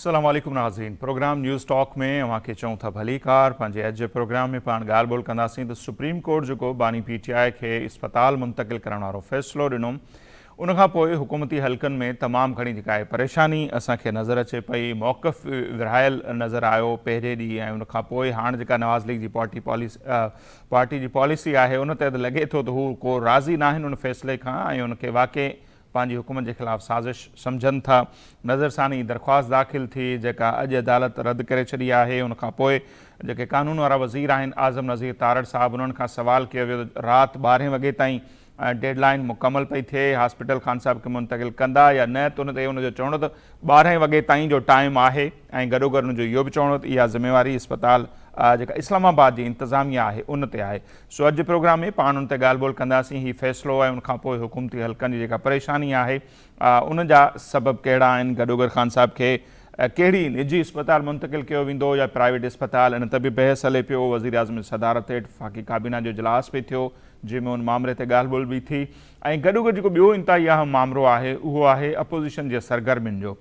अस्सलाम वालेकुम नाज़रीन। प्रोग्राम न्यूज़ टॉक में अवां खे चऊं था भलीकार। पंहिंजे अॼु जे प्रोग्राम में पाण ॻाल्हि ॿोल कंदासीं त सुप्रीम कोर्ट जेको बानी PTI खे इस्पताल मुंतक़िल करण वारो फ़ैसिलो ॾिनो, उन खां पोइ हुकूमती हल्कनि में तमामु घणी जेका आहे परेशानी असांखे नज़र अचे पई। मौक़िफ़ विरहायल नज़र आयो पहिरें ॾींहुं, ऐं उन खां पोइ हाणे जेका नवाज़ लीग जी पार्टी जी पॉलिसी आहे उन ते लॻे थो त हू को राज़ी न आहिनि उन फ़ैसिले खां, ऐं उनखे वाक़ई पंहिंजी हुकूमत के ख़िलाफ़ साज़िश सम्झनि था। नज़रसानी दरख़्वास्त दाख़िल थी जेका अॼु अदालत रद्द करे छॾी आहे। उन खां पोइ जेके कानून वारा वज़ीर आहिनि आज़म नज़ीर तारड़ साहब, उन्हनि खां सवाल कयो वियो राति 12 वॻे ताईं डेडलाइन मुकमल पई थिए, हॉस्पिटल खान साहब खे मुंतक़िल कंदा या न, त उन ते उनजो चवणो त 12 वॻे ताईं जो टाइम आहे, ऐं गॾोगॾु उनजो इहो बि चवणो त इहा ज़िम्मेवारी इस्पताल जेका इस्लामाबाद जी इंतज़ामिया आहे उन ते आहे। सो अॼु प्रोग्राम में पाण उन ते ॻाल्हि ॿोल कंदासीं। हीउ फ़ैसिलो ऐं उनखां पोइ हुकूमती हल्कनि जी जेका परेशानी आहे उन जा सबब कहिड़ा आहिनि, गॾोगॾु ख़ान साहब खे कहिड़ी निजी इस्पताल मुंतक़िल कयो वेंदो या प्राइवेट इस्पताल, इन ते बि बहस हले पियो। वज़ीर आज़म जी सदारत हेठि वफ़ाक़ी काबीना जो इजलास बि थियो जंहिंमें उन मामले ते ॻाल्हि ॿोल बि थी, ऐं गॾोगॾु जेको ॿियो इंतिहाई अहम मामिलो आहे उहो आहे अपोज़िशन जे सरगर्मियुनि जो।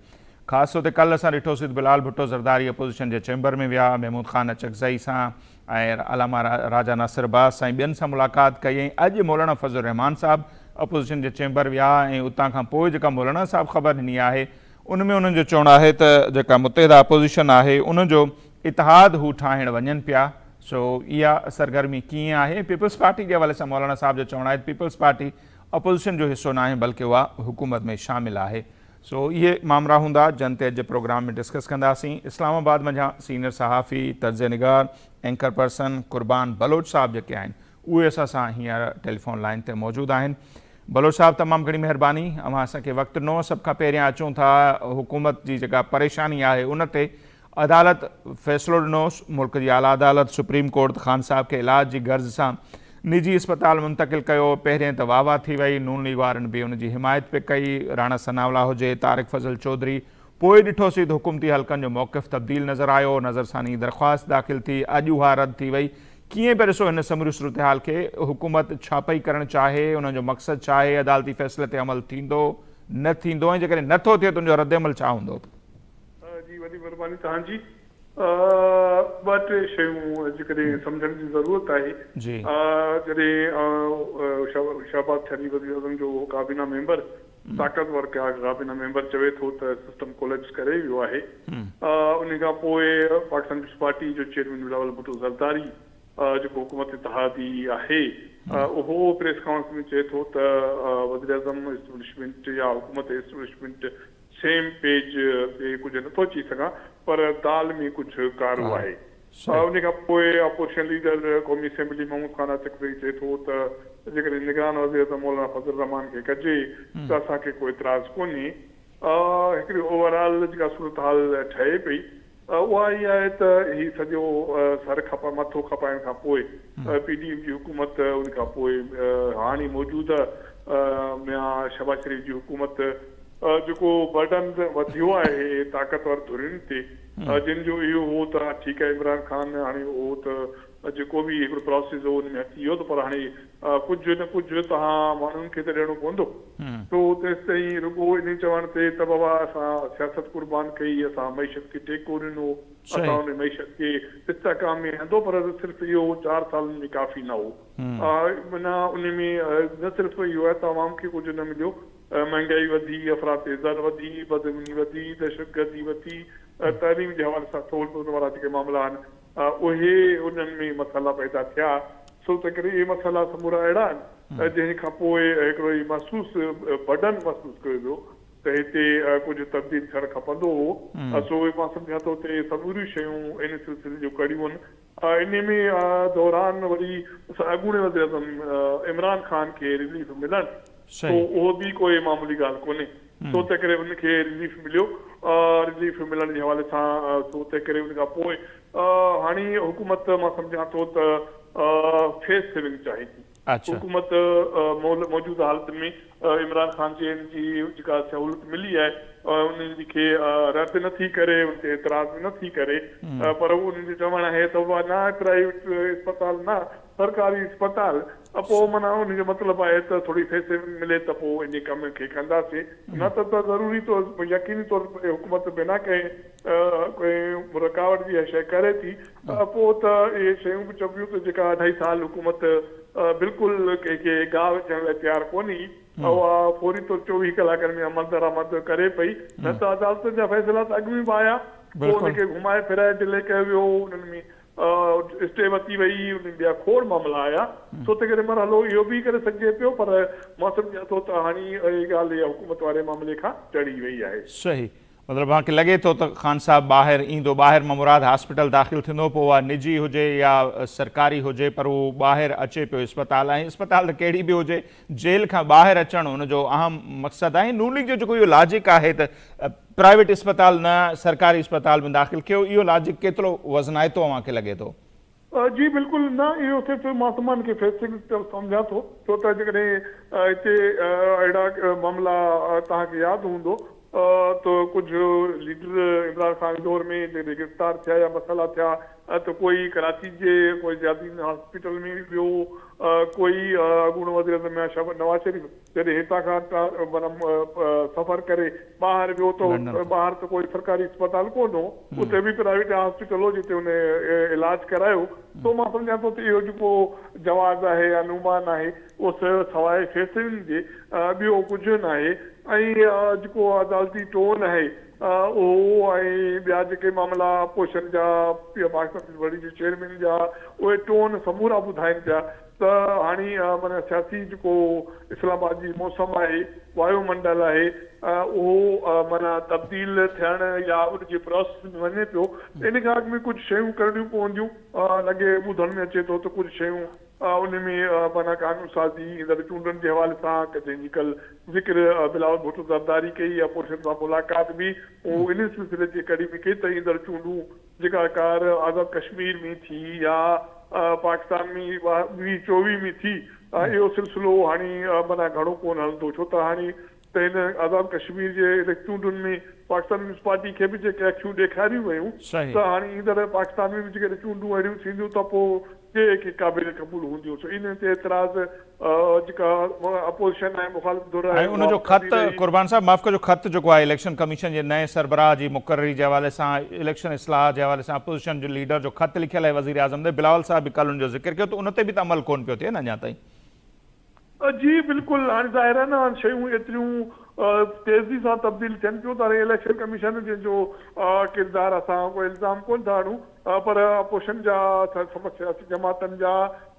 ख़ासि तौर ते कल्ह असां ॾिठोसीं त बिलाल भुट्टो ज़रदारी अपोज़िशन जे चैम्बर में विया, महमूद ख़ान अचकज़ई सां ऐं अलामा राजा नासिर अब्बास सां ॿियनि सां मुलाक़ात कई। अॼु मौलाना फज़लुर रहमान साहब अपोज़िशन जे चैम्बर विया, ऐं उतां खां पोइ जेका मौलाना साहब ख़बर ॾिनी आहे उन में उन्हनि जो चवणु आहे त जेका मुतहिदा अपोज़िशन आहे उनजो इतिहाद हू ठाहिण वञनि पिया। सो इहा सरगर्मी कीअं आहे? पीपल्स पार्टी जे हवाले सां मौलाना साहब जो चवणु आहे त पीपल्स पार्टी अपोज़िशन जो हिसो न आहे बल्कि उहा हुकूमत में शामिलु आहे। सो इहे मामला हूंदा जिन ते अॼु प्रोग्राम में डिस्कस कंदासीं। इस्लामाबाद मंझां सीनियर सहाफ़ी, तर्ज़ निगार, एंकर पर्सन कुर्बान बलोच साहब जेके आहिनि उहे असां सां हींअर टेलीफोन लाइन ते मौजूदु आहिनि। बलोच साहब तमामु घणी महिरबानी, अव्हां असांखे वक़्तु ॾिनो। सभ खां पहिरियां अचूं था हुकूमत जी जेका परेशानी आहे उन ते। अदालत फ़ैसिलो ॾिनोसि, मुल्क जी आला अदालत सुप्रीम कोर्ट ख़ान साहब खे इलाज जी गर्ज़ सां निजी इस्पताल मुंतक़िल कयो। पहिरें त वाह वाह थी वई, नून लीग वारनि बि उनजी हिमायत पे कई, राणा सनावला हुजे, तारिक फज़ल चौधरी। पोइ ॾिठोसीं त हुकूमती हल्कनि जो मौक़िफ़ तब्दील नज़र आयो, नज़रसानी दरख़्वास्त दाख़िल थी, अॼु उहा रद्द थी वई। कीअं पिया ॾिसो हिन समूरी सूरत हाल खे? हुकूमत छा पई करणु चाहे, उनजो मक़सदु छा आहे, अदालती फ़ैसिले ते अमल थींदो न थींदो, ऐं जेकॾहिं नथो थिए त उनजो रद्द अमल छा हूंदो? जी वॾी महिरबानी तव्हांजी। ॿ टे शयूं जेकॾहिं सम्झण जी ज़रूरत आहे। जॾहिं शहबाज शरीफ़ वज़ीर आज़म जो काबीना मेंबर ताक़तवर काबीना मेंबर चवे थो त सिस्टम कोलेप्स करे वियो आहे, उन खां पोइ पाकिस्तान पीपल्स पार्टी जो चेयरमैन बिलावल भुट्टो ज़रदारी जेको हुकूमत इत्तेहादी आहे उहो प्रेस कॉन्फ्रेंस में चए थो त वज़ीर आज़म एस्टेब्लिशमेंट या हुकूमत एस्टेब्लिशमेंट सेम पेज ते कुझु नथो अची सघां, पर दाल में कुझु कारो आहे। उन खां पोइ अपोज़िशन लीडर क़ौमी असेंबली महमूद ख़ान अचकज़ई चए थो त जेकॾहिं निगरान वज़ीर आज़म मौलाना फज़लुर रहमान खे कजे त असांखे कोई एतिराज़ कोन्हे। हिकिड़ी ओवरऑल जेका सूरत हाल ठहे पई उहा इहा आहे त हीउ सॼो सर मथो खपाइण खां पोइ PDM जी हुकूमत, उन खां पोइ हाणे मौजूदा शहबाज शरीफ़ जी हुकूमत जेको बर्डन वधियो आहे ताक़तवर धुरियुनि ते, जिन जो इहो हो त ठीकु आहे इमरान ख़ान हाणे उहो त जेको बि हिकिड़ो प्रोसेस हो उन में अची वियो, त पर हाणे कुझु न कुझु तव्हां माण्हुनि खे त ॾियणो पवंदो। तो तेसि ताईं रुॻो इन चवण ते त बाबा असां सियासत कुर्बान कई, असां मईशत खे टेको ॾिनो, असां उन मईशत खे इस्तेहकाम में हंधो, पर सिर्फ़ु इहो 4 सालनि में काफ़ी न हो। माना उन में न सिर्फ़ु इहो आहे त आवाम खे कुझु न मिलियो, महांगाई वधी, अफ़रात ज़र वधी, बदअमनी वधी, दहशतगर्दी वधी, तइलीम जे हवाले सां सहूलियत वारा जेके मामला आहिनि उहे उन्हनि में मसाला पैदा थिया। छो त करे इहे मसाला समूरा अहिड़ा आहिनि जंहिं खां पोइ हिकिड़ो ई बर्डन महसूसु कयो वियो त हिते कुझु तब्दील थियणु खपंदो हो। सो मां सम्झां थो त समूरियूं शयूं इन सिलसिले जूं कड़ियूं आहिनि। इन में दौरान वरी अॻूणे वज़ीर आज़म इमरान ख़ान खे रिलीफ मिलणु, तो उहो बि कोई मामूली ॻाल्हि कोन्हे। सो तंहिं करे उनखे रिलीफ मिलियो, रिलीफ मिलण जे हवाले सां सो तंहिं करे उन खां पोइ हाणे हुकूमत मां सम्झां थो त फेस सेविंग चाहे थी। हुकूमत मौजूदा हालत में इमरान ख़ान चइनि जी जेका सहूलियत मिली आहे उन्हनि खे रद्द नथी करे, उन ते एतिराज़ नथी करे, पर उन्हनि जो चवणु आहे त उहा न प्राइवेट अस्पताल न सरकारी अस्पताल, पोइ माना उनजो मतिलबु आहे त थोरी फैसिलिटी मिले त पोइ इन कम खे कंदासीं, न त ज़रूरी तौर यकीनी तौर ते हुकूमत बिना कंहिं कोई रुकावट जी शइ करे थी पोइ त इहे शयूं बि चबियूं त जेका 2.5 साल हुकूमत बिल्कुलु कंहिंखे गाह विझण लाइ तयारु कोन्हे, उहा फौरी तौर 24 कलाकनि में अमल दरामद करे पई, न त अदालतुनि जा फ़ैसिला त अॻु में बि आया, पोइ उनखे घुमाए फिराए डिले कयो वियो, उन्हनि में स्टे वरिती वई, उन्हनि ॿिया खोड़ मामला आया, छो त करे मरहलो इहो बि करे सघिजे पियो, पर मां सम्झां थो त हाणे इहा ॻाल्हि हुकूमत वारे मामले खां टड़ी वई आहे। सही, मतिलबु मूंखे लॻे थो त ख़ान साहब ॿाहिरि ईंदो, ॿाहिरि मां मुराद हॉस्पिटल दाख़िल थींदो, पोइ उहा निजी हुजे या सरकारी हुजे, पर उहो ॿाहिरि अचे पियो इस्पताल, ऐं इस्पताल त कहिड़ी बि हुजे, जेल खां ॿाहिरि अचणु हुनजो अहम मक़सदु आहे। नून लीग जो जेको इहो लॉजिक आहे त प्राइवेट इस्पताल न सरकारी इस्पताल में दाख़िल कयो, इहो लॉजिक केतिरो वज़नाइतो मूंखे लॻे थो? जी बिल्कुलु न, इहो सिर्फ़ मां तमामु खे फैसिलिटी सम्झां थो, छो त जेकॾहिं हिते अहिड़ा मामला तव्हांखे यादि हूंदो त कुझु लीडर इमरान ख़ान दौर में जॾहिं गिरफ़्तार थिया या मसइला थिया त कोई कराची जे कोई ज़ियादीन हॉस्पिटल में वियो, कोई अॻूणो वज़ीर आज़म नवाज़ शरीफ़ जॾहिं हितां खां सफ़र करे ॿाहिरि वियो त ॿाहिरि त कोई सरकारी अस्पताल कोन हो, उते बि प्राइवेट हॉस्पिटल हो जिते उन इलाज करायो, तो मां सम्झां थो त इहो जेको जवाज़ आहे या नुमान आहे उहो सवाइ फैसिलिटियुनि जे ॿियो कुझु न आहे। ऐं जेको अदालती टोन आहे उहो ऐं ॿिया जेके मामला पोषण जा पाकिस्तान बड़ी जे चेयरमैन जा उहे टोन समूरा ॿुधाइनि पिया त हाणे माना सियासी जेको इस्लामाबाद जी मौसम आहे, वायुमंडल आहे, उहो माना तब्दील थियण या उनजे प्रोसेस में वञे पियो, इन खां अॻु में कुझु शयूं करणियूं पवंदियूं, लॻे ॿुधण में अचे थो त कुझु शयूं उन में माना कानून साज़ी ईंदड़ चूंडनि जे हवाले सां जंहिंजी कल्ह ज़िक्र बिलावल भुट्टो ज़रदारी कई या पोषण सां मुलाक़ात बि उहो इन सिलसिले जे कड़ी में कई त ईंदड़ चूंडूं जेका कार आज़ाद कश्मीर में थी या पाकिस्तान में 2024 में थी, इहो सिलसिलो हाणे माना घणो कोन हलंदो, छो त हाणे त हिन आज़ाद कश्मीर जे चूंडुनि में पाकिस्तान पीपल्स पार्टी खे बि जेके अखियूं ॾेखारियूं वयूं त हाणे ईंदड़ पाकिस्तान में बि जेके चूंडूं अहिड़ियूं थींदियूं त पोइ के क़ाबिल क़बूल हूंदियूं, इन ते एतिराज़ जेका अपोज़िशन आहे मुखालिफ़ धुर आहे उनजो ख़त कुर्बान साहब माफ़ कजो, ख़त जेको आहे इलेक्शन कमीशन जे नए सरबराह जी मुक़ररी जे हवाले सां, इलेक्शन इस्लाह जे हवाले सां अपोज़िशन जो लीडर जो ख़त लिखियल आहे वज़ीर आज़म ने, बिलावल साहब बि कल्ह उनजो ज़िक्र कयो, त उन ते बि त अमल कोन पियो थिए न अञा ताईं। जी बिल्कुलु, हाणे ज़ाहिर आहे न शयूं एतिरियूं तेज़ी सां तब्दील थियनि पियूं त हाणे इलेक्शन कमीशन जो किरदारु असां कोई इल्ज़ाम कोन था आणूं, पर अपोज़िशन जा सियासी जमातनि जा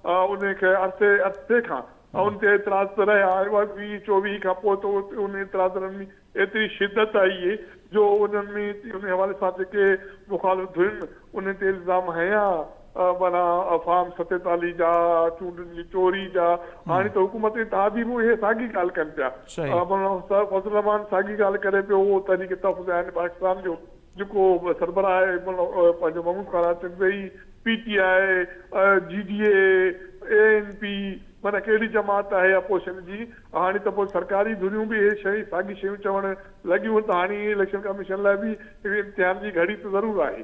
उनखे अरसे खां उन ते एतिराज़ त रहिया, 2024 खां पोइ त उन एतिराज़नि में एतिरी शिदत आई आहे जो उन्हनि में उन हवाले सां जेके मुखालिफ़ धुरियुनि उन ते इल्ज़ाम हया माना फॉर्म 47 जा चूंडुनि जी चोरी जा, हाणे त हुकूमत इत्तेहादी बि इहे साॻी ॻाल्हि कनि पिया, फज़ल रहमान साॻी ॻाल्हि करे पियो, उहो तहरीक तहफ़्फ़ुज़ आहिनि पाकिस्तान जो जेको सरबराह आहे पंहिंजो Mahmud Khan Asif, PTI, GDA, ANP, माना कहिड़ी जमात आहे अपोज़िशन जी, हाणे त पोइ सरकारी धुरियूं बि इहे शयूं साॻी शयूं चवणु लॻियूं, त हाणे इलेक्शन कमीशन लाइ बि इम्तिहान जी घड़ी त ज़रूरु आहे।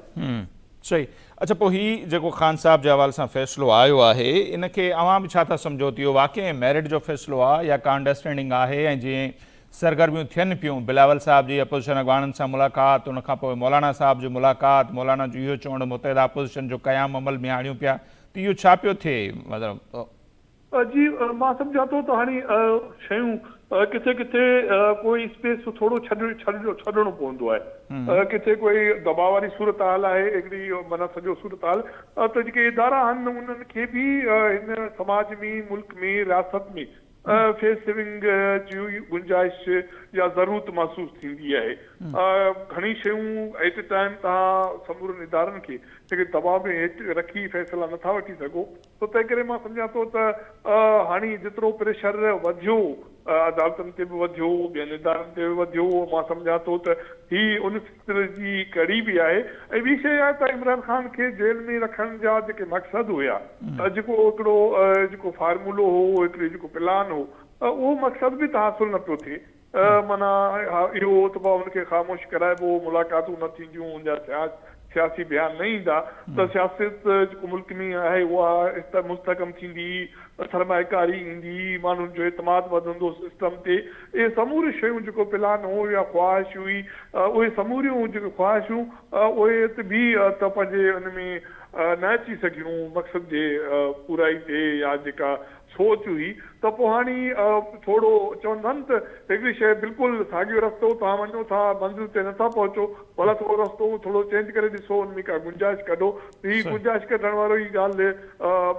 सही, अच्छा पोइ हीउ जेको ख़ान साहब जे हवाले सां फ़ैसिलो आयो आहे, इनखे अवां बि छा था सम्झो त इहो वाक़ई मेरिट जो फ़ैसिलो आहे या का अंडरस्टैंडिंग आहे, ऐं जीअं सरगर्मियूं थियनि पियूं, बिलावल साहब जी अपोज़िशन अॻवाननि सां मुलाक़ात, उनखां पोइ मौलाना साहब जी मुलाक़ात, मौलाना जो इहो चवणु मुतहिदा अपोज़िशन जो क़याम अमल में आणियूं पिया, त इहो छा पियो थिए? मतिलबु जी मां सम्झां थो त हाणे शयूं किथे किथे कोई स्पेस थोरो छॾिणो पवंदो आहे, किथे कोई दबाव वारी सूरत हाल आहे हिकिड़ी माना सॼो सूरत हाल त जेके इदारा आहिनि उन्हनि खे बि हिन समाज में, मुल्क में, रियासत में फेस सेविंग जी गुंजाइश या ज़रूरत महसूस थींदी आहे। घणी शयूं एट ए टाइम तव्हां समूरनि इदारनि खे जेके दबाव में हेठि रखी फ़ैसिला नथा वठी सघो, त तंहिं करे मां सम्झां थो त हाणे जेतिरो प्रेशर वधियो अदालतनि ते बि वधियो, ॿियनि इदारनि ते बि वधियो, मां सम्झां थो त हीअ उन सिलसिले जी कड़ी बि आहे। ऐं ॿी शइ आहे त इमरान ख़ान खे जेल में रखण जा जेके मक़सद हुया, जेको हिकिड़ो जेको फार्मूलो हो, हिकिड़ी जेको प्लान हो, उहो मक़सद बि तहासुल न पियो थिए। माना इहो त पोइ हुनखे ख़ामोश कराइबो, मुलाक़ातूं न थींदियूं, हुनजा सियासी बयान न ईंदा त सियासत जेको मुल्क में आहे उहा मुस्तकम थींदी, सरमाएकारी ईंदी, माण्हुनि जो एतमाद वधंदो सिस्टम ते। इहे समूरियूं शयूं जेको प्लान हो या ख़्वाहिश हुई, उहे समूरियूं जेके ख़्वाहिशूं उहे बि त पंहिंजे हुन में न अची सघियूं मक़सद जे पूराई ते, या जेका सोच हुई त पोइ हाणे थोरो चवंदा आहिनि त हिकिड़ी शइ बिल्कुलु साॻियो रस्तो तव्हां वञो था, मंज़िल ते नथा पहुचो, भला थोरो रस्तो थोरो चेंज करे ॾिसो, हुन में का गुंजाइश कढो। हीअ गुंजाइश कढण वारो ई ॻाल्हि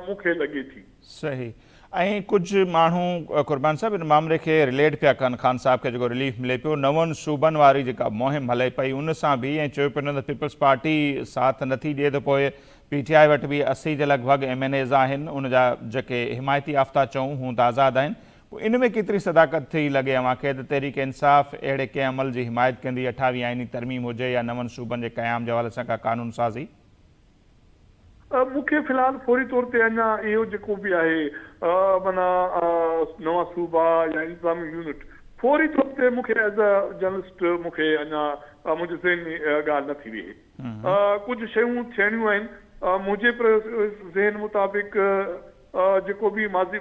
मूंखे लॻे थी। सही। ऐं कुझु माण्हू क़ुर्बान साहिब इन मामले खे रिलेट पिया कनि, ख़ान साहिब खे जेको रिलीफ मिले पियो, 9 सूबनि वारी जेका मुहिम हले पई उन सां बि, ऐं चयो पियो त पीपल्स पार्टी साथ नथी ॾिए त पोइ PTI वटि बि 80 जे लॻभॻि MNAs आहिनि, उनजा जेके हिमायती आफ़्ता चऊं हू त आज़ादु आहिनि। पोइ इन में केतिरी सदाकत थी लॻे अव्हांखे त तहरीक इंसाफ़ अहिड़े कंहिं अमल जी हिमायत कंदी, 28 आइनी तरमीम हुजे या 9 सूबनि जे क़याम जे हवाले सां का कानून साज़ी? मूंखे फ़िलहाल फौरी तौर ते अञा इहो जेको बि आहे माना नवां सूबा या इंतज़ामी यूनिट, फौरी तौर ते मूंखे एज़ अ जर्नलिस्ट मूंखे अञा मुंहिंजे ज़हन में ॻाल्हि न थी वेई। कुझु शयूं थियणियूं आहिनि मुंहिंजे ज़हन मुताबिक़, जेको बि माज़ी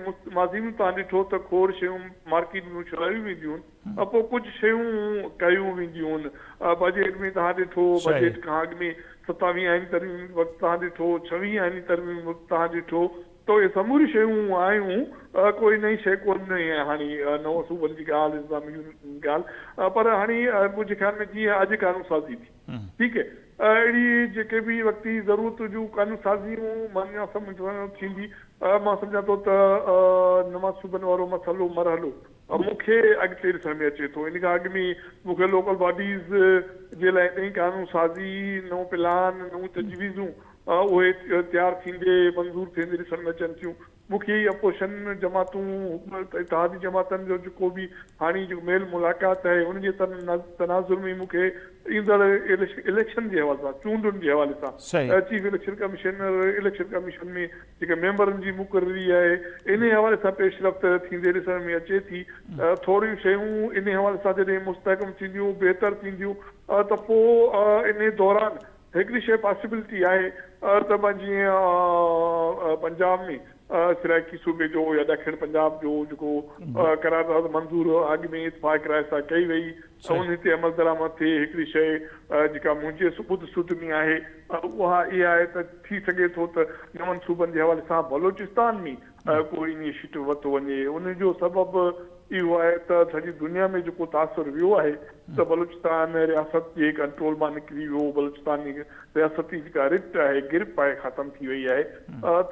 में तव्हां ॾिठो त खोड़ शयूं मार्केट में छॾायूं वेंदियूं आहिनि, पोइ कुझु शयूं कयूं वेंदियूं आहिनि। बजट में तव्हां ॾिठो, बजट खां अॻु में 27 आइनी तरमीम वक़्तु तव्हां ॾिठो, 26 आइनी तरमीम वक़्तु तव्हां ॾिठो, त इहे समूरियूं शयूं आयूं, कोई नई शइ कोन्हे हाणे 9 सूबनि जी ॻाल्हि, इंतज़ामी ॻाल्हि। पर हाणे मुंहिंजे ख़्याल में जीअं अॼु कानून साज़ी थी, ठीकु है, अहिड़ी जेके बि वक़्ती ज़रूरत हुजूं कानून साज़ियूं माना सम्झ थींदी। मां सम्झां थो त 9 सूबनि वारो मरहलो मूंखे अॻिते ॾिसण में अचे थो। इन खां अॻु में मूंखे लोकल बॉडीज़ जे लाइ नई कानून साज़ी, नओं प्लान, नयूं तजवीज़ूं उहे तयारु थींदे मंज़ूर थींदे ॾिसण में अचनि थियूं। मूंखे अपोज़िशन जमातूं, इत्तेहादी जमातनि जो जेको बि हाणे जो मेल मुलाक़ात आहे उनजे तनाज़ुर में मूंखे ईंदड़ इलेक्शन जे हवाले सां, चूंडुनि जे हवाले सां, चीफ इलेक्शन कमीशन में जेके मेंबरनि जी मुक़ररी आहे इन हवाले सां पेशरफ़्त थींदे ॾिसण में अचे थी। थोरियूं शयूं इन हवाले सां जॾहिं मुस्तहकम थींदियूं, बहितर थींदियूं, त पोइ इन दौरान हिकिड़ी शइ पॉसिबिलिटी आहे त मां जीअं पंजाब में सराइकी सूबे जो या ॾखिण पंजाब जो जेको करारदाद मंज़ूर अॻु में इतफ़ाक़ राय सां कई वई, उन ते अमल दरामद थिए। हिकिड़ी शइ जेका मुंहिंजे सुध में आहे उहा इहा आहे त थी सघे थो त 9 सूबनि जे हवाले सां बलोचिस्तान में कोई इनिशिएटिव वरितो वञे। उनजो सबबु इहो आहे त सॼी दुनिया में जेको तासुर वियो आहे त बलूचिस्तान रियासत जे कंट्रोल मां निकिरी वियो, बलूचिस्तान जी रियासती जेका रिट आहे, गिरप आहे, ख़तम थी वई आहे।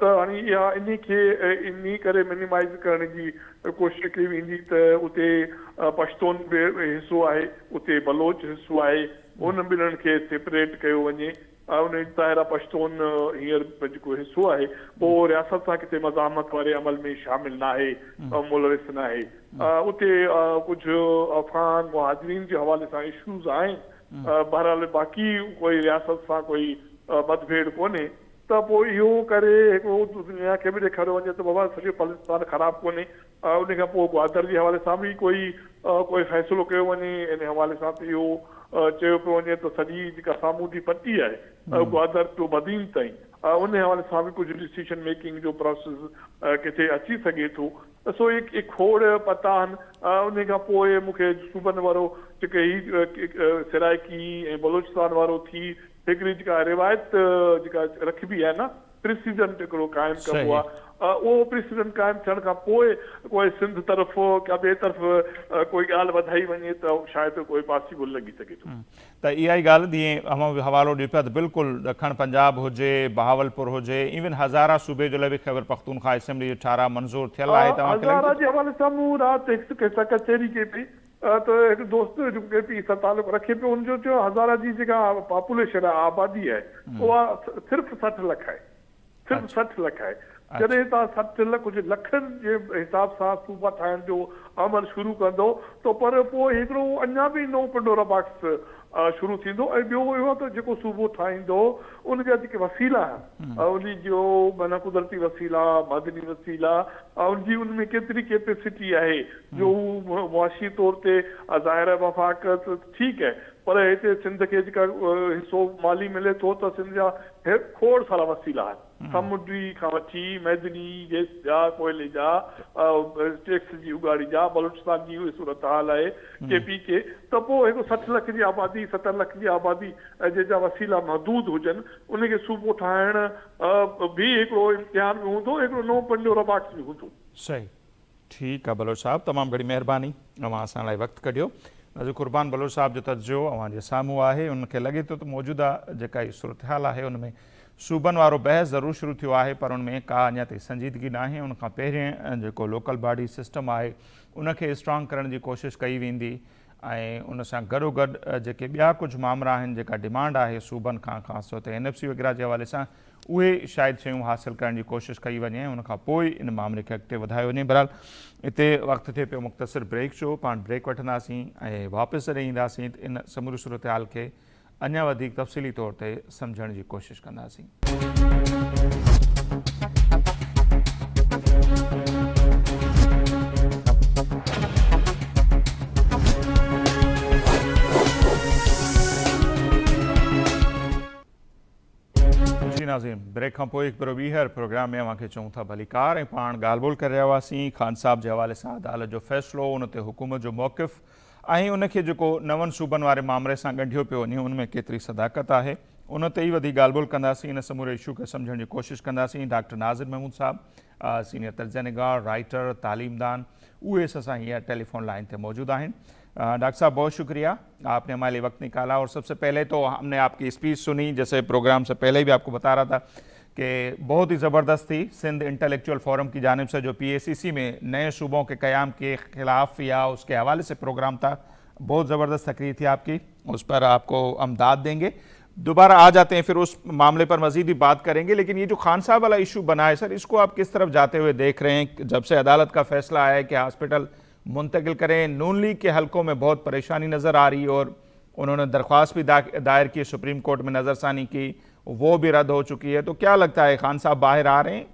त हाणे इहा इन खे इन करे मिनिमाइज़ करण जी कोशिशि कई वेंदी त उते पश्तून बि हिसो आहे, उते बलोच हिसो आहे, उन ॿिन्हिनि खे सेपरेट कयो वञे। उन ताहिरा पश्तून हींअर जेको हिसो आहे पोइ रियासत सां किथे मज़ामत वारे अमल में शामिल न आहे, मुलविस न आहे। उते कुझु अफ़गान मुहाजिरीन जे हवाले सां इशूज़ आहिनि, बहरहाल बाक़ी कोई रियासत सां कोई मतभेद कोन्हे। त पोइ इहो करे हिकिड़ो दुनिया खे बि ॾेखारियो वञे त बाबा सॼो पाकिस्तान ख़राबु कोन्हे। उन खां पोइ ग्वादर जे हवाले सां बि कोई फ़ैसिलो कयो वञे। इन हवाले सां त इहो चयो पियो वञे त सॼी जेका सामूंडी पटी आहे ग्वादर टू मदीन ताईं, उन हवाले सां बि कुझु डिसीशन मेकिंग जो प्रोसेस किथे अची सघे थो। सो हिकु खोड़ पता आहिनि। उन खां पोइ मूंखे सूबनि वारो जेके ही सराइकी ऐं बलोचिस्तान वारो थी हिकिड़ी जेका रिवायत जेका रखबी आहे न, प्रेसिडेंट हिकिड़ो क़ाइमु कबो आहे, उहो प्रेसिडेंट क़ाइमु थियण खां पोइ कोई सिंध तरफ़ या ॿिए तरफ़ कोई ॻाल्हि वधाई वञे त शायदि कोई पॉसिबल लॻी सघे थो। त इहा ई ॻाल्हि जीअं हवालो ॾियो पिया त बिल्कुलु ॾखण पंजाब हुजे, बहावलपुर हुजे, इवन हज़ारा सूबे जो लाइ बि ख़ैबर पख्तूनख्वा असेंबली जो ठाराह मंज़ूर थियल आहे। हज़ारा जे हवाले सां मूं राति हिकु कचहरी कई पई त हिकु दोस्त जेको पी सां तालुक़ु रखे पियो, हुनजो चयो हज़ारा जी जेका पॉपुलेशन आहे, आबादी आहे, उहा सिर्फ़ु 60 लख आहे। सिर्फ़ु 60 लख आहे। जॾहिं तव्हां 60 लख कुझु लखनि जे हिसाब सां सूबा ठाहिण जो अमल शुरू कंदो त पर पोइ हिकिड़ो अञा बि नओं पंडोरा बॉक्स शुरू थींदो। ऐं ॿियो इहो त जेको सूबो ठाहींदो उनजा जेके वसीला उन जो माना कुदरती वसीला, मदनी वसीला, उनजी उनमें केतिरी कैपेसिटी आहे जो हू मुआशी तौर ते ज़ाहिर आहे वफ़ाक़त ठीकु आहे, पर हिते सिंध खे जेका हिसो माली मिले थो त सिंध जा खोड़ सारा वसीला आहिनि, समुंडी खां वठी मैदनी गैस जा, कोयले जा, टैक्स जी उगाड़ी जा, बलूचिस्तान जी उहे सूरत हाल आहे KP के। त पोइ हिकु 60 लख जी आबादी, 70 लख जी आबादी जंहिंजा वसीला महदूद हुजनि उनखे सूबो ठाहिण बि हिकिड़ो इम्तिहान बि हूंदो, हिकिड़ो नओं पंडोरा बॉक्स बि हूंदो। सही, ठीकु आहे बलोच साहब, तमामु घणी महिरबानी अवां असां लाइ वक़्तु कढियो। नज़ीर क़ुर्बान बलोच साहब जो तर्जुमो अवां जे साम्हूं आहे। उनखे लॻे थो त मौजूदा जेका ई सूरत हाल आहे उनमें सूबनि वारो बहस ज़रूरु शुरू थियो आहे, पर उनमें का अञा ताईं संजीदगी न आहे। उनखां पहिरियों जेको लोकल बॉडी सिस्टम आहे उनखे स्ट्रॉन्ग करण जी कोशिशि कई वेंदी ऐं उन सां गॾोगॾु जेके ॿिया कुझु मामला आहिनि, जेका डिमांड आहे सूबनि खां, ख़ासि तौर ते NFC वग़ैरह जे हवाले सां, उहे शायदि शयूं हासिलु करण जी कोशिशि कई वञे ऐं उनखां पोइ इन मामले खे अॻिते वधायो वञे। बहरहाल हिते वक़्तु थिए पियो मुख़्तसिर ब्रेक जो, पाण ब्रेक वठंदासीं ऐं वापसि जॾहिं ईंदासीं त इन समूरी सूरत हाल खे अञा वधीक तफ़सीली तौर ते सम्झण जी कोशिशि कंदासीं। नाज़रीन, ब्रेक खां पोइ हिकु भेरो ॿीहर प्रोग्राम में अव्हांखे चऊं था भलीकार ऐं पाण ॻाल्हि ॿोल करे रहिया हुआसीं ख़ान साहब जे हवाले सां अदालत जो फ़ैसिलो, उन ते हुकूमत जो मौक़िफ़ ऐं उनखे जेको नवनि सूबनि वारे मामले सां ॻंढियो पियो वञे उनमें केतिरी सदाकत आहे, उन ते ई वधीक ॻाल्हि ॿोल कंदासीं। इन समूरे इशू खे सम्झण जी कोशिशि कंदासीं। डॉक्टर नाज़िर महमूद साहब, सीनियर तर्जुमानिगार, राइटर, तालीमदान, उहे असां हींअर टेलीफोन लाइन पे मौजूद आहिनि। डॉक्टर साहब बहुत शुक्रिया, आपने हमारे लिए वक्त निकाला। और सबसे पहले तो हमने आपकी स्पीच सुनी, जैसे प्रोग्राम से पहले भी आपको बता रहा था कि बहुत ही ज़बरदस्त थी। सिंध इंटेलेक्चुअल फोरम की जानिब से जो PACC में नए सूबों के क़याम के ख़िलाफ़ या उसके हवाले से प्रोग्राम था, बहुत ज़बरदस्त तकरीर थी आपकी, उस पर आपको हम दाद देंगे। दोबारा आ जाते हैं, फिर उस मामले पर मज़ीद भी बात करेंगे। लेकिन ये जो खान साहब वाला इशू बना है सर, इसको आप किस तरफ जाते हुए देख रहे हैं? जब से अदालत का फैसला आया है कि हॉस्पिटल मुंतकिल करें, नून लीग के हलकों में बहुत परेशानी नज़र आ रही है और उन्होंने दरख्वास्त भी दायर की, सुप्रीम कोर्ट में नज़रसानी की, वो भी रद्द हो चुकी है। तो क्या लगता है, खान साहब बाहर आ रहे हैं?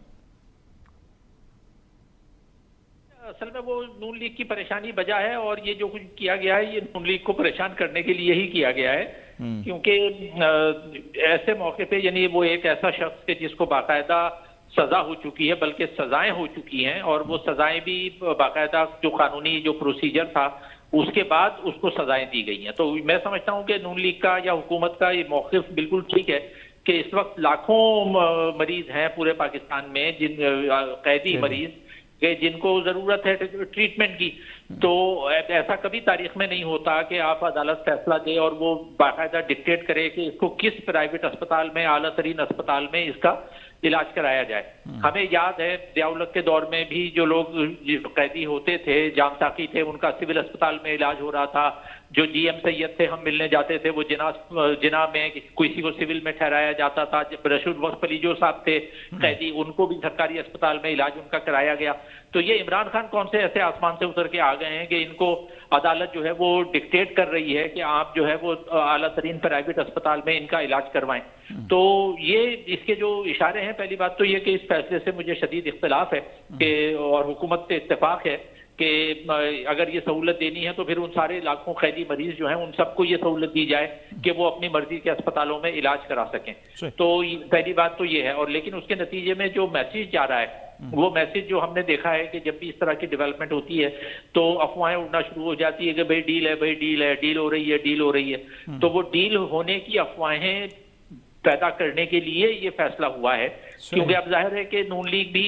असल में वो नून लीग की परेशानी वजह है और ये जो कुछ किया गया है ये नून लीग को परेशान करने के लिए ही किया गया है, क्योंकि ऐसे मौके पे यानी वो एक ऐसा शख्स है जिसको बाकायदा सजा हो चुकी है, बल्कि सजाएं हो चुकी हैं और वो सजाएं भी बाकायदा जो कानूनी जो प्रोसीजर था उसके बाद उसको सजाएं दी गई हैं। तो मैं समझता हूं कि नून लीग का या हुकूमत का ये मौक़िफ़ बिल्कुल ठीक है कि इस वक्त लाखों मरीज हैं पूरे पाकिस्तान में, जिन कैदी मरीज जिनको ज़रूरत है ट्रीटमेंट की। तो ऐसा कभी तारीख में नहीं होता कि आप अदालत फैसला दे और वो बाकायदा डिक्टेट करे कि इसको किस प्राइवेट अस्पताल में, आला तरीन अस्पताल में इसका इलाज कराया जाए। हमें याद है ज़ियाउल-हक के दौर में भी जो लोग कैदी होते थे, जाम ताकी थे, उनका सिविल अस्पताल में इलाज हो रहा था। जो GM सैयद थे, हम मिलने जाते थे, वो जिना में किसी को सिविल में ठहराया जाता था। रशीद वक्फ अली जो साहब थे कैदी, उनको भी सरकारी अस्पताल में इलाज उनका कराया गया। तो ये इमरान खान कौन से ऐसे आसमान से उतर के आ गए हैं कि इनको अदालत जो है वो डिक्टेट कर रही है कि आप जो है वो आला तरीन प्राइवेट अस्पताल में इनका इलाज करवाएं। तो ये इसके जो इशारे हैं, पहली बात तो ये कि इस फैसले से मुझे शदीद इख्तिलाफ है कि और हुकूमत से इत्तेफाक है कि अगर ये सहूलत देनी है तो फिर उन सारे लाखों कैदी मरीज जो हैं उन सबको ये सहूलत दी जाए कि वो अपनी मर्जी के अस्पतालों में इलाज करा सकें। तो पहली बात तो ये है। और लेकिन उसके नतीजे में जो मैसेज जा रहा है, वो मैसेज जो हमने देखा है कि जब भी इस तरह की डेवलपमेंट होती है तो अफवाहें उड़ना शुरू हो जाती है कि भाई डील है, भाई डील है, डील हो रही है, डील हो रही है। तो वो डील होने की अफवाहें पैदा करने के लिए ये फैसला हुआ है, क्योंकि अब जाहिर है कि नून लीग भी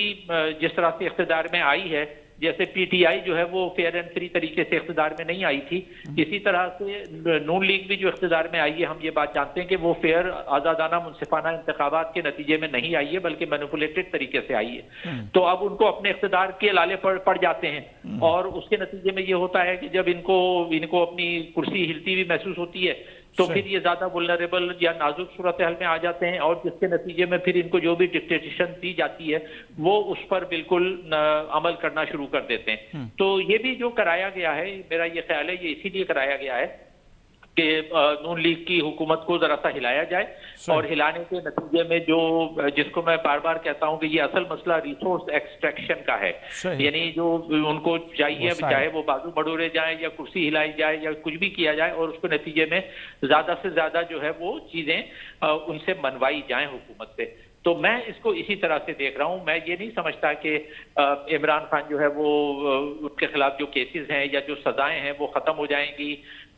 जिस तरह से इख्तिदार में आई है, जैसे PTI जो है वो फेयर एंड फ्री तरीके से इख्तिदार में नहीं आई थी, इसी तरह से नून लीग भी जो इख्तिदार में आई है, हम ये बात जानते हैं कि वो फेयर, आज़ादाना, मुनसिफाना इंतखाबात के नतीजे में नहीं आई है, बल्कि मैनिपुलेटेड तरीके से आई है। तो अब उनको अपने इख्तिदार के लाले पड़ जाते हैं और उसके नतीजे में ये होता है कि जब इनको अपनी कुर्सी हिलती हुई महसूस होती है تو پھر یہ زیادہ ولنریبل یا نازک صورتحال میں آ جاتے ہیں، اور جس کے نتیجے میں پھر ان کو جو بھی ڈکٹیشن دی جاتی ہے وہ اس پر بالکل عمل کرنا شروع کر دیتے ہیں۔ تو یہ بھی جو کرایا گیا ہے، میرا یہ خیال ہے یہ اسی لیے کرایا گیا ہے کہ نون لیگ کی حکومت کو ذرا سا ہلایا جائے، اور ہلانے کے نتیجے میں جو جس کو میں بار بار کہتا ہوں کہ یہ اصل مسئلہ ریسورس ایکسٹریکشن کا ہے، یعنی جو ان کو چاہیے چاہے وہ بازو بڑوڑے جائیں یا کرسی ہلائی جائے یا کچھ بھی کیا جائے، اور اس کو نتیجے میں زیادہ سے زیادہ جو ہے وہ چیزیں ان سے منوائی جائیں حکومت سے۔ تو میں اس کو اسی طرح سے دیکھ رہا ہوں۔ میں یہ نہیں سمجھتا کہ عمران خان جو ہے وہ ان کے خلاف جو کیسز ہیں یا جو سزائیں ہیں وہ ختم ہو جائیں گی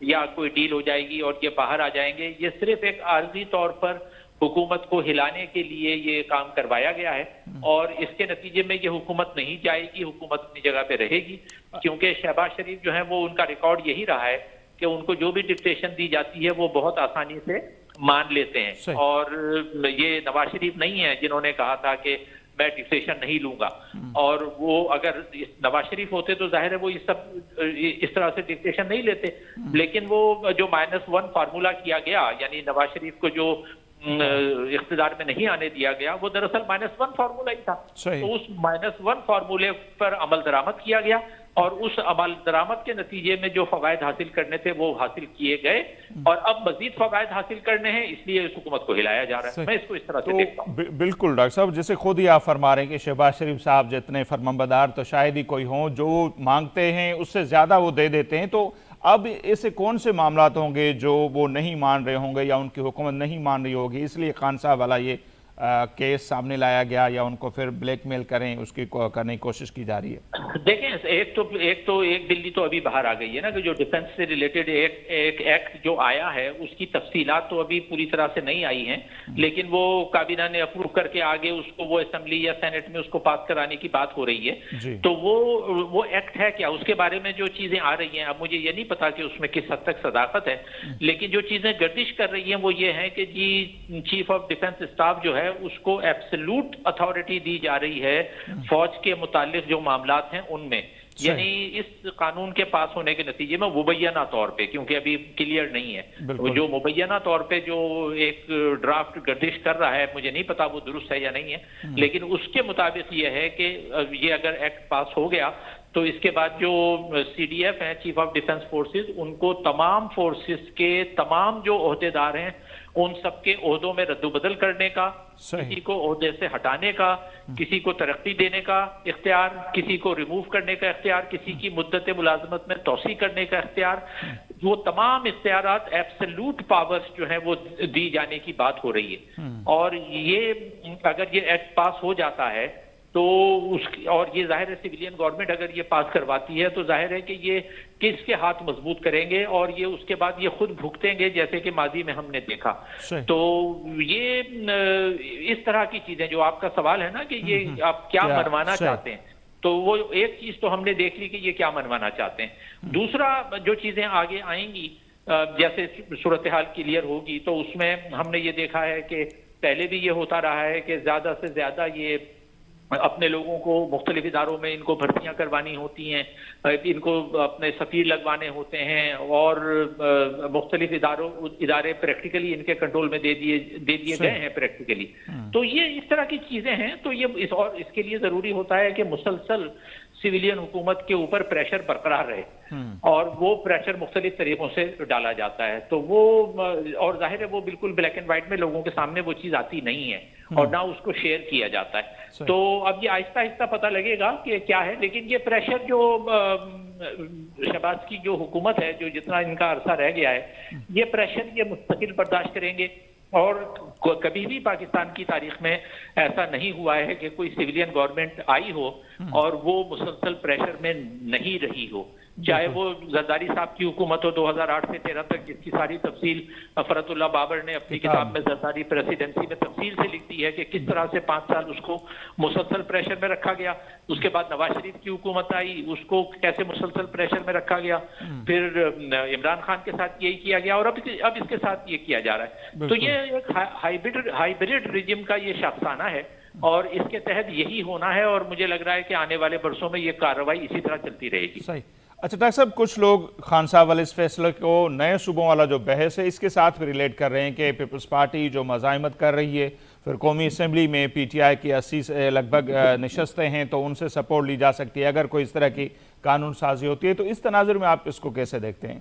یا کوئی ڈیل ہو جائے گی اور یہ باہر آ جائیں گے۔ یہ صرف ایک عارضی طور پر حکومت کو ہلانے کے لیے یہ کام کروایا گیا ہے، اور اس کے نتیجے میں یہ حکومت نہیں جائے گی، حکومت اپنی جگہ پہ رہے گی، کیونکہ شہباز شریف جو ہے وہ ان کا ریکارڈ یہی رہا ہے کہ ان کو جو بھی ڈکٹیشن دی جاتی ہے وہ بہت آسانی سے مان لیتے ہیں۔ اور یہ نواز شریف نہیں ہے جنہوں نے کہا تھا کہ میں ڈکٹیشن نہیں لوں گا، اور وہ اگر نواز شریف ہوتے تو ظاہر ہے وہ اس طرح سے ڈکٹیشن نہیں لیتے، لیکن وہ جو -1 فارمولا کیا گیا، یعنی نواز شریف کو جو اقتدار میں نہیں آنے دیا گیا، وہ دراصل -1 فارمولا ہی تھا۔ تو اس -1 فارمولے پر عمل درآمد کیا گیا، اور اس عمل درآمد کے نتیجے میں جو فوائد حاصل کرنے تھے وہ حاصل کیے گئے، اور اب مزید فوائد حاصل کرنے ہیں، اس لیے اس حکومت کو ہلایا جا رہا ہے۔ میں اس کو اس طرح سے دیکھتا ہوں۔ بالکل ڈاکٹر صاحب، جیسے خود ہی آپ فرما رہے ہیں کہ شہباز شریف صاحب جتنے فرمانبردار تو شاید ہی کوئی ہوں، جو مانگتے ہیں اس سے زیادہ وہ دے دیتے ہیں، تو اب ایسے کون سے معاملات ہوں گے جو وہ نہیں مان رہے ہوں گے یا ان کی حکومت نہیں مان رہی ہوگی، اس لیے خان صاحب والا یہ کیس سامنے لایا گیا، یا ان کو پھر بلیک میل کریں اس کی کرنے کی کوشش کی جا رہی ہے؟ دیکھیں، ایک بلی تو ابھی باہر آ گئی ہے نا، کہ جو ڈیفنس سے ریلیٹڈ ایک ایکٹ جو آیا ہے اس کی تفصیلات تو ابھی پوری طرح سے نہیں آئی ہیں، لیکن وہ کابینہ نے اپروو کر کے آگے اس کو وہ اسمبلی یا سینٹ میں اس کو پاس کرانے کی بات ہو رہی ہے۔ تو وہ ایکٹ ہے کیا، اس کے بارے میں جو چیزیں آ رہی ہیں، اب مجھے یہ نہیں پتا کہ اس میں کس حد تک صداقت ہے، لیکن جو چیزیں گردش کر رہی ہیں وہ یہ ہیں کہ جی چیف آف ڈیفنس اسٹاف جو ہے اس کو ایبسلوٹ اتھارٹی دی جا رہی ہے فوج کے متعلق جو معاملات ہیں ان میں، یعنی اس قانون کے پاس ہونے کے نتیجے میں مبینہ طور پہ، کیونکہ ابھی کلیئر نہیں ہے، جو مبینہ طور پہ جو ایک ڈرافٹ گردش کر رہا ہے، مجھے نہیں پتا وہ درست ہے یا نہیں ہے، لیکن اس کے مطابق یہ ہے کہ یہ اگر ایکٹ پاس ہو گیا تو اس کے بعد جو سی ڈی ایف ہیں، چیف آف ڈیفنس فورسز، ان کو تمام فورسز کے تمام جو عہدیدار ہیں ان سب کے عہدوں میں رد و بدل کرنے کا، کسی کو عہدے سے ہٹانے کا، کسی کو ترقی دینے کا اختیار، کسی کو ریموو کرنے کا اختیار، کسی کی مدت ملازمت میں توسیع کرنے کا اختیار، وہ تمام اختیارات ایبسلوٹ پاورز جو ہیں وہ دی جانے کی بات ہو رہی ہے۔ اور یہ اگر یہ ایکٹ پاس ہو جاتا ہے تو اور یہ ظاہر ہے سویلین گورنمنٹ اگر یہ پاس کرواتی ہے تو ظاہر ہے کہ یہ کس کے ہاتھ مضبوط کریں گے، اور یہ اس کے بعد یہ خود بھگتیں گے، جیسے کہ ماضی میں ہم نے دیکھا۔ تو یہ اس طرح کی چیزیں، جو آپ کا سوال ہے نا کہ یہ آپ کیا منوانا چاہتے ہیں، تو وہ ایک چیز تو ہم نے دیکھ لی کہ یہ کیا منوانا چاہتے ہیں۔ دوسرا جو چیزیں آگے آئیں گی، جیسے صورتحال کلیئر ہوگی، تو اس میں ہم نے یہ دیکھا ہے کہ پہلے بھی یہ ہوتا رہا ہے کہ زیادہ سے زیادہ یہ اپنے لوگوں کو مختلف اداروں میں ان کو بھرتیاں کروانی ہوتی ہیں، ان کو اپنے سفیر لگوانے ہوتے ہیں، اور مختلف ادارے پریکٹیکلی ان کے کنٹرول میں دے دیے گئے ہیں پریکٹیکلی۔ تو یہ اس طرح کی چیزیں ہیں، تو یہ اور اس کے لیے ضروری ہوتا ہے کہ مسلسل سویلین حکومت کے اوپر پریشر برقرار رہے، اور وہ پریشر مختلف طریقوں سے ڈالا جاتا ہے، تو وہ اور ظاہر ہے وہ بالکل بلیک اینڈ وائٹ میں لوگوں کے سامنے وہ چیز آتی نہیں ہے، اور نہ اس کو شیئر کیا جاتا ہے۔ تو اب یہ آہستہ آہستہ پتہ لگے گا کہ کیا ہے، لیکن یہ پریشر جو شہباز کی جو حکومت ہے، جو جتنا ان کا عرصہ رہ گیا ہے، یہ پریشر یہ مستقل برداشت کریں گے، اور کبھی بھی پاکستان کی تاریخ میں ایسا نہیں ہوا ہے کہ کوئی سویلین گورنمنٹ آئی ہو اور وہ مسلسل پریشر میں نہیں رہی ہو، چاہے وہ زرداری صاحب کی حکومت ہو 2008 سے 13 تک، جس کی ساری تفصیل فرت اللہ بابر نے اپنی کتاب میں زرداری پریسیڈنسی میں تفصیل سے لکھ دی ہے کہ کس طرح سے 5 سال اس کو مسلسل پریشر میں رکھا گیا۔ اس کے بعد نواز شریف کی حکومت آئی، اس کو کیسے مسلسل پریشر میں رکھا گیا، پھر عمران خان کے ساتھ یہی کیا گیا، اور اب اس کے ساتھ یہ کیا جا رہا ہے۔ تو یہ ایک ہائیبرڈ ریجم کا یہ شاخسانہ ہے، اور اس کے تحت یہی ہونا ہے، اور مجھے لگ رہا ہے کہ آنے والے برسوں میں یہ کارروائی اسی طرح چلتی رہے گی۔ اچھا ڈاکٹر صاحب، کچھ لوگ خان صاحب والے اس فیصلے کو نئے صوبوں والا جو بحث ہے اس کے ساتھ بھی ریلیٹ کر رہے ہیں کہ پیپلز پارٹی جو مزاحمت کر رہی ہے، پھر قومی اسمبلی میں پی ٹی آئی کی 80 سے لگ بھگ نشستیں ہیں تو ان سے سپورٹ لی جا سکتی ہے اگر کوئی اس طرح کی قانون سازی ہوتی ہے، تو اس تناظر میں آپ اس کو کیسے دیکھتے ہیں؟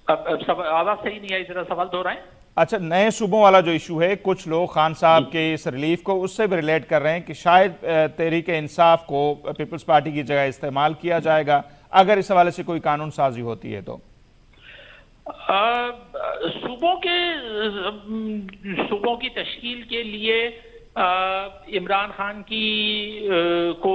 آواز صحیح نہیں آئی، ذرا سوال دہرائیں۔ اچھا، نئے صوبوں والا جو ایشو ہے، کچھ لوگ خان صاحب کے اس ریلیف کو اس سے بھی ریلیٹ کر رہے ہیں کہ شاید تحریک انصاف کو پیپلز پارٹی کی جگہ استعمال کیا جائے گا اگر اس حوالے سے کوئی قانون سازی ہوتی ہے تو۔ صوبوں کی تشکیل کے لیے عمران خان کو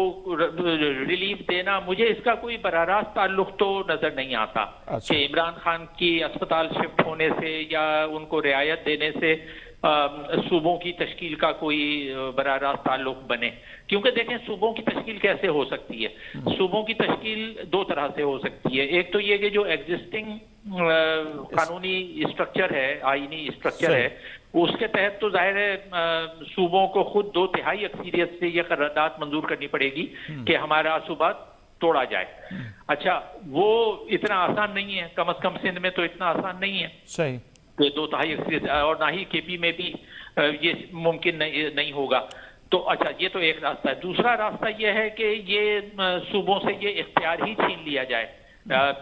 ریلیف دینا، مجھے اس کا کوئی براہ راست تعلق تو نظر نہیں آتا کہ عمران خان کی اسپتال شفٹ ہونے سے یا ان کو رعایت دینے سے صوبوں کی تشکیل کا کوئی براہ راست تعلق بنے، کیونکہ دیکھیں صوبوں کی تشکیل کیسے ہو سکتی ہے۔ صوبوں کی تشکیل دو طرح سے ہو سکتی ہے، ایک تو یہ کہ جو ایگزسٹنگ قانونی اسٹرکچر ہے، آئینی اسٹرکچر ہے، اس کے تحت تو ظاہر ہے صوبوں کو خود 2/3 اکثریت سے یہ قرارداد منظور کرنی پڑے گی کہ ہمارا صوبہ توڑا جائے۔ اچھا، وہ اتنا آسان نہیں ہے، کم از کم سندھ میں تو اتنا آسان نہیں ہے صحیح کہ 2/3 اکثریت، اور نہ ہی کے پی میں بھی یہ ممکن نہیں ہوگا۔ تو اچھا، یہ تو ایک راستہ ہے۔ دوسرا راستہ یہ ہے کہ یہ صوبوں سے یہ اختیار ہی چھین لیا جائے،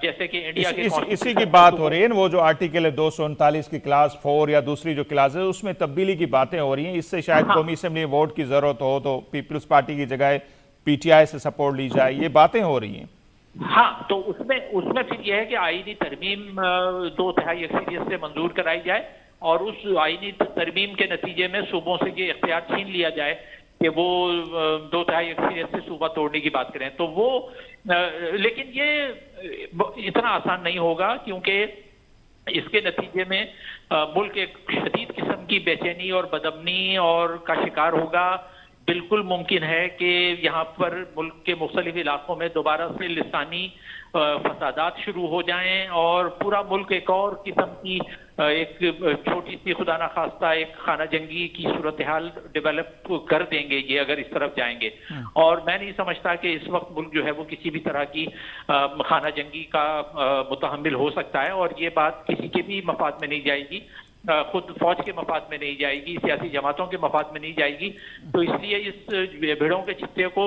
جیسے کہ انڈیا کے اسی کی بات ہو رہی ہے، وہ جو آرٹیکل 239 کی کلاس 4 یا دوسری جو کلاس ہے اس میں تبدیلی کی باتیں ہو رہی ہیں، اس سے شاید قومی اسمبلی ووٹ کی ضرورت ہو تو پیپلز پارٹی کی جگہ پی ٹی آئی سے سپورٹ لی جائے، یہ باتیں ہو رہی ہیں۔ ہاں، تو اس میں پھر یہ ہے کہ آئینی ترمیم 2/3 اکثریت سے منظور کرائی جائے اور اس آئینی ترمیم کے نتیجے میں صوبوں سے یہ اختیار چھین لیا جائے کہ وہ 2/3 اکثریت سے صوبہ توڑنے کی بات کریں، تو وہ لیکن یہ اتنا آسان نہیں ہوگا، کیونکہ اس کے نتیجے میں ملک ایک شدید قسم کی بے چینی اور بدامنی اور کا شکار ہوگا۔ بالکل ممکن ہے کہ یہاں پر ملک کے مختلف علاقوں میں دوبارہ سے لسانی فسادات شروع ہو جائیں اور پورا ملک ایک اور قسم کی ایک چھوٹی سی خدا نخواستہ ایک خانہ جنگی کی صورتحال ڈیولپ کر دیں گے یہ اگر اس طرف جائیں گے۔ اور میں نہیں سمجھتا کہ اس وقت ملک جو ہے وہ کسی بھی طرح کی خانہ جنگی کا متحمل ہو سکتا ہے، اور یہ بات کسی کے بھی مفاد میں نہیں جائے گی، خود فوج کے مفاد میں نہیں جائے گی، سیاسی جماعتوں کے مفاد میں نہیں جائے گی۔ تو اس لیے اس بھیڑوں کے چتے کو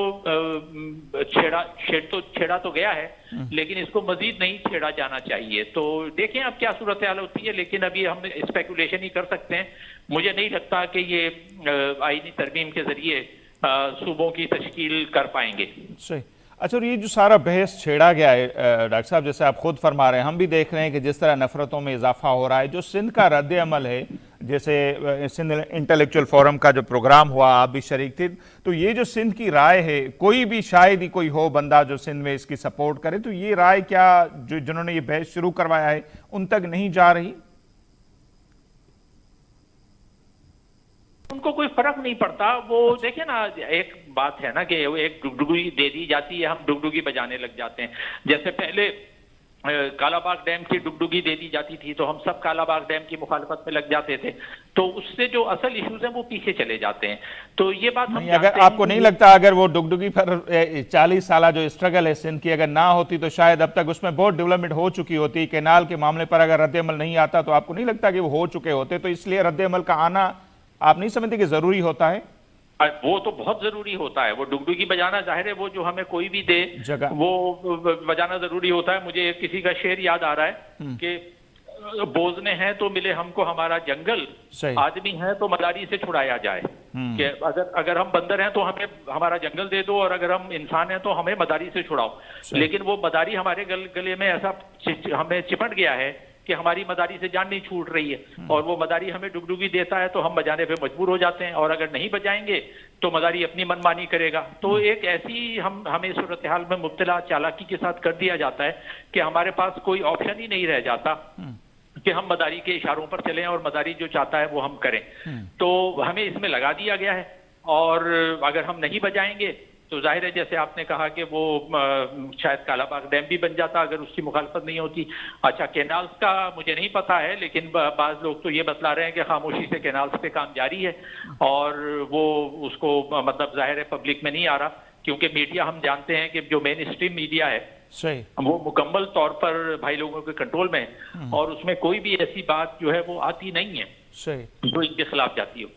چھیڑا تو گیا ہے، لیکن اس کو مزید نہیں چھیڑا جانا چاہیے۔ تو دیکھیں اب کیا صورتحال ہوتی ہے، لیکن ابھی ہم اسپیکولیشن ہی کر سکتے ہیں۔ مجھے نہیں لگتا کہ یہ آئینی ترمیم کے ذریعے صوبوں کی تشکیل کر پائیں گے۔ صحیح۔ اچھا، اور یہ جو سارا بحث چھیڑا گیا ہے ڈاکٹر صاحب، جیسے آپ خود فرما رہے ہیں، ہم بھی دیکھ رہے ہیں کہ جس طرح نفرتوں میں اضافہ ہو رہا ہے، جو سندھ کا رد عمل ہے، جیسے سندھ انٹلیکچوئل فورم کا جو پروگرام ہوا آپ بھی شریک تھے، تو یہ جو سندھ کی رائے ہے، کوئی بھی شاید ہی کوئی ہو بندہ جو سندھ میں اس کی سپورٹ کرے، تو یہ رائے کیا جنہوں نے یہ بحث شروع کروایا ہے ان تک نہیں جا رہی؟ ان کو کوئی فرق نہیں پڑتا۔ وہ دیکھیں نا، ایک بات ہے نا کہ ایک ڈگڈگی دے دی جاتی ہے، ہم ڈگڈگی بجانے لگ جاتے ہیں۔ جیسے پہلے کالا باغ ڈیم کی ڈگڈگی دے دی جاتی تھی تو ہم سب کالا باغ ڈیم کی مخالفت میں لگ جاتے تھے، تو اس سے جو اصل ایشوز ہیں وہ پیچھے چلے جاتے ہیں۔ تو یہ بات ہم اگر آپ کو نہیں لگتا اگر وہ ڈگڈگی پر 40 سالہ جو اسٹرگل ہے سندھ کی اگر نہ ہوتی تو شاید اب تک اس میں بہت ڈیولپمنٹ ہو چکی ہوتی، کینال کے معاملے پر اگر رد عمل نہیں آتا تو آپ کو نہیں لگتا کہ وہ ہو چکے ہوتے؟ تو اس لیے رد عمل کا آنا آپ نہیں سمجھتے کہ ضروری ہوتا ہے؟ وہ تو بہت ضروری ہوتا ہے، وہ ڈگڈگی بجانا ظاہر ہے، وہ جو ہمیں کوئی بھی دے وہ بجانا ضروری ہوتا ہے۔ مجھے کسی کا شعر یاد آ رہا ہے کہ بوزنے ہیں تو ملے ہم کو ہمارا جنگل، آدمی ہیں تو مداری سے چھڑایا جائے۔ کہ اگر ہم بندر ہیں تو ہمیں ہمارا جنگل دے دو، اور اگر ہم انسان ہیں تو ہمیں مداری سے چھڑاؤ۔ لیکن وہ مداری ہمارے گلے میں ایسا ہمیں چپٹ گیا ہے کہ ہماری مداری سے جان نہیں چھوٹ رہی ہے، اور وہ مداری ہمیں ڈگڈگی دیتا ہے تو ہم بجانے پہ مجبور ہو جاتے ہیں، اور اگر نہیں بجائیں گے تو مداری اپنی منمانی کرے گا۔ تو ایک ایسی ہمیں صورتحال میں مبتلا چالاکی کے ساتھ کر دیا جاتا ہے کہ ہمارے پاس کوئی آپشن ہی نہیں رہ جاتا کہ ہم مداری کے اشاروں پر چلیں اور مداری جو چاہتا ہے وہ ہم کریں۔ تو ہمیں اس میں لگا دیا گیا ہے، اور اگر ہم نہیں بجائیں گے تو ظاہر ہے جیسے آپ نے کہا کہ وہ شاید کالا باغ ڈیم بھی بن جاتا اگر اس کی مخالفت نہیں ہوتی۔ اچھا، کینالز کا مجھے نہیں پتا ہے، لیکن بعض لوگ تو یہ بتلا رہے ہیں کہ خاموشی سے کینالز پہ کام جاری ہے، اور وہ اس کو مطلب ظاہر ہے پبلک میں نہیں آ رہا، کیونکہ میڈیا ہم جانتے ہیں کہ جو مین اسٹریم میڈیا ہے सही। वो मुकम्मल तौर पर भाई लोगों के कंट्रोल में है और उसमें कोई भी ऐसी बात जो है वो आती नहीं है सही जो इनके खिलाफ जाती हो।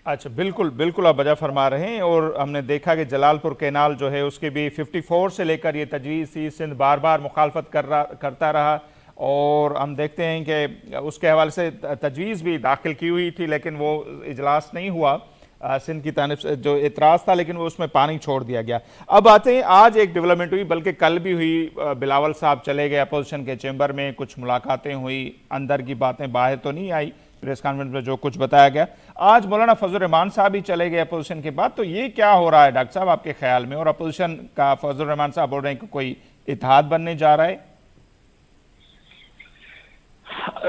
अच्छा, बिल्कुल बिल्कुल आप वजह फरमा रहे हैं। और हमने देखा कि जलालपुर कैनाल जो है उसके भी 54 से लेकर ये तजवीज़ थी, सिंध बार बार मुखालफत करता रहा और हम देखते हैं कि उसके हवाले से तजवीज़ भी दाखिल की हुई थी लेकिन वो इजलास नहीं हुआ सिंध की तानिब से जो एतराज़ था, लेकिन वो उसमें पानी छोड़ दिया गया। अब आते हैं, आज एक डेवलपमेंट हुई, बल्कि कल भी हुई। बिलावल साहब चले गए अपोजिशन के चैम्बर में, कुछ मुलाकातें हुई, अंदर की बातें बाहर तो नहीं आई प्रेस कॉन्फ्रेंस में जो कुछ बताया गया। आज मौलाना फजल रहमान साहब ही चले गए अपोजिशन के बाद, तो ये क्या हो रहा है डॉक्टर साहब आपके ख्याल में? और अपोजिशन का फजल रहमान साहब बोल रहे हैं कि कोई इत्तेहाद बनने जा रहा है।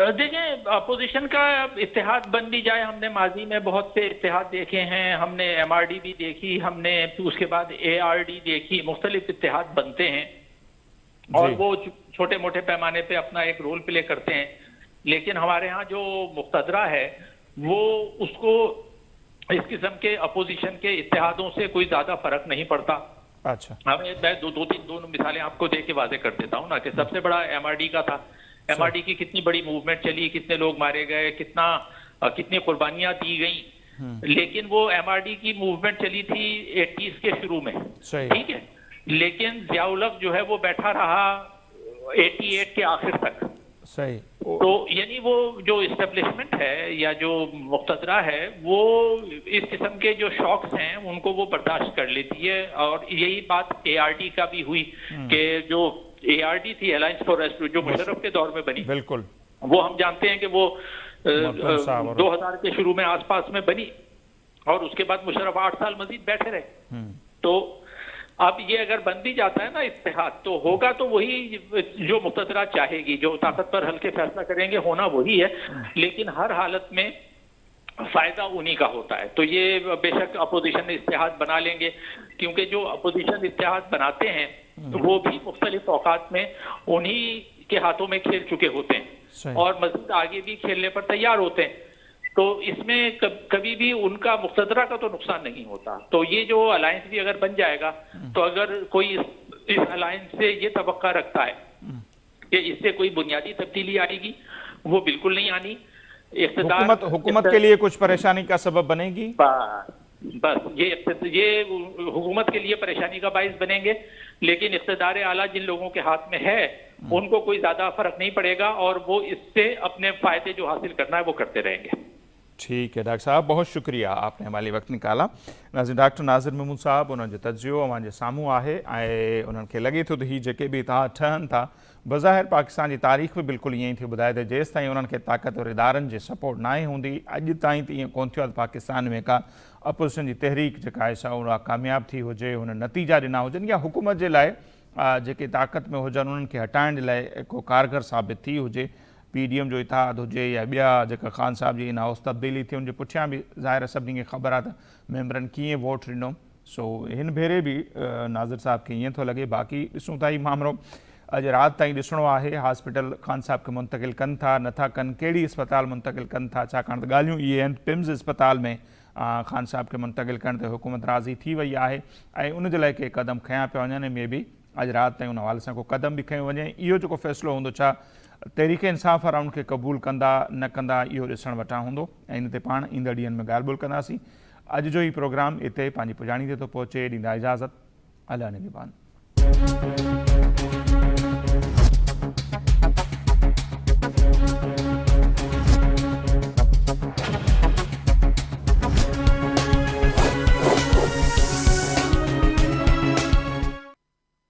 देखें, अपोजिशन का इत्तेहाद बन भी जाए, हमने माजी में बहुत से इत्तेहाद देखे हैं, हमने MRD भी देखी, हमने उसके बाद ARD देखी, मुख्तलिफ इत्तेहाद बनते हैं और वो छोटे मोटे पैमाने पे अपना एक रोल प्ले करते हैं। लेकिन हमारे यहाँ जो मुक़तदरा है वो उसको इस किस्म के अपोजिशन के इत्तेहादों से कोई ज़्यादा फर्क नहीं पड़ता। अच्छा, मैं दो मिसालें आपको दे के वाज़े कर देता हूँ ना कि सबसे बड़ा MRD का था। MRD की कितनी बड़ी मूवमेंट चली, कितने लोग मारे गए, कितनी कुर्बानियां दी गई, लेकिन वो MRD की मूवमेंट चली थी 80s के शुरू में, ठीक है, लेकिन ज़ियाउल-हक जो है वो बैठा रहा 88 के आखिर तक। सही। तो यानी वो जो इस्टेब्लिशमेंट है या जो मुक़तदरा है वो इस किस्म के जो शॉक्स हैं उनको वो बर्दाश्त कर लेती है। और यही बात ARD का भी हुई कि जो ARD थी, अलायंस फॉर रेस्क्यू, जो मुशर्रफ के दौर में बनी, बिल्कुल, वो हम जानते हैं कि वो 2000 के शुरू में आसपास में बनी और उसके बाद मुशर्रफ 8 साल मजीद बैठे रहे। तो अब ये अगर बन भी जाता है ना इत्तेहाद, तो होगा तो वही जो मुक़तदरा चाहेगी, जो ताकतवर हल्के फैसला करेंगे, होना वही है, लेकिन हर हालत में फायदा उन्हीं का होता है। तो ये बेशक अपोजिशन इत्तेहाद बना लेंगे, क्योंकि जो अपोजिशन इत्तेहाद बनाते हैं तो वो भी मुख्तलिफ औकात में उन्हीं के हाथों में खेल चुके होते हैं और मज़ीद आगे भी खेलने पर तैयार होते हैं। तो इसमें कभी भी उनका मुक़तदरा का तो नुकसान नहीं होता। तो ये जो अलायंस भी अगर बन जाएगा, तो अगर कोई इस अलायंस से ये तवक्का रखता है कि इससे कोई बुनियादी तब्दीली आएगी, वो बिल्कुल नहीं आनी। हुकूमत के लिए कुछ परेशानी का सबब बनेगी। बस ये हुकूमत के लिए परेशानी का बाइस बनेंगे, लेकिन इक़्तिदार आला जिन लोगों के हाथ में है उनको कोई ज्यादा फर्क नहीं पड़ेगा और वो इससे अपने फायदे जो हासिल करना है वो करते रहेंगे। ठीक है डॉक्टर साहब, बहुत शुक्रिया आपने हमारे वक्त निकाला। नाज़रीन, डॉक्टर नाज़िर महमूद साहब, उन्हनि जो तजियो अवां साम्हूं आहे ऐं उन्हनि खे लॻे थो त हीअ जेके बि इतिहाद ठहनि था, बज़ाहिर पाकिस्तान जी तारीख़ में बिल्कुलु ईअं ई थी ॿुधाए त जेसि ताईं उन्हनि खे ताक़तवर इदारनि जे सपोर्ट नाहे हूंदी, अॼु ताईं त ईअं कोन थियो आहे त पाकिस्तान में का अपोजिशन जी तहरीक जेका आहे सा उहा कामयाबु थी हुजे, हुन नतीजा ॾिना हुजनि या हुकूमत जे लाइ जेके ताक़त में हुजनि उन्हनि खे हटाइण जे लाइ को कारगर साबित थी हुजे। PDM जो इतिहाद हुजे या ॿिया जेका ख़ान साहब जी इन हाउस तब्दीली थी, उनजे पुठियां बि ज़ाहिर सभिनी खे ख़बर आहे त मेंबरनि कीअं वोट ॾिनो। सो हिन भेरे बि नाज़िर साहब खे ईअं थो लॻे। बाक़ी ॾिसूं था, ही मामिलो अॼु राति ताईं ॾिसणो आहे। हॉस्पिटल ख़ान साहब खे मुंतक़िल कनि था नथा कनि, कहिड़ी अस्पताल मुंतक़िल कनि था, छाकाणि त ॻाल्हियूं इहे आहिनि। पिम्स अस्पताल में ख़ान साहब खे मुंतक़िल करण ते हुकूमत राज़ी थी वई आहे ऐं उनजे लाइ के क़दम खयां पिया वञनि। में बि अॼु राति ताईं उन हवाले सां को क़दम बि खयो वञे। इहो जेको फ़ैसिलो हूंदो, छा तहरीक इंसाफ़ वारा उनखे क़बूल कंदा न कंदा, इहो ॾिसण वटां हूंदो ऐं इन ते पाण ईंदड़ ॾींहंनि में ॻाल्हि ॿोल कंदासीं। अॼु जो ही प्रोग्राम हिते पंहिंजी पुॼाणी ते थो पहुचे। ॾींदा इजाज़त। अला निगहबान।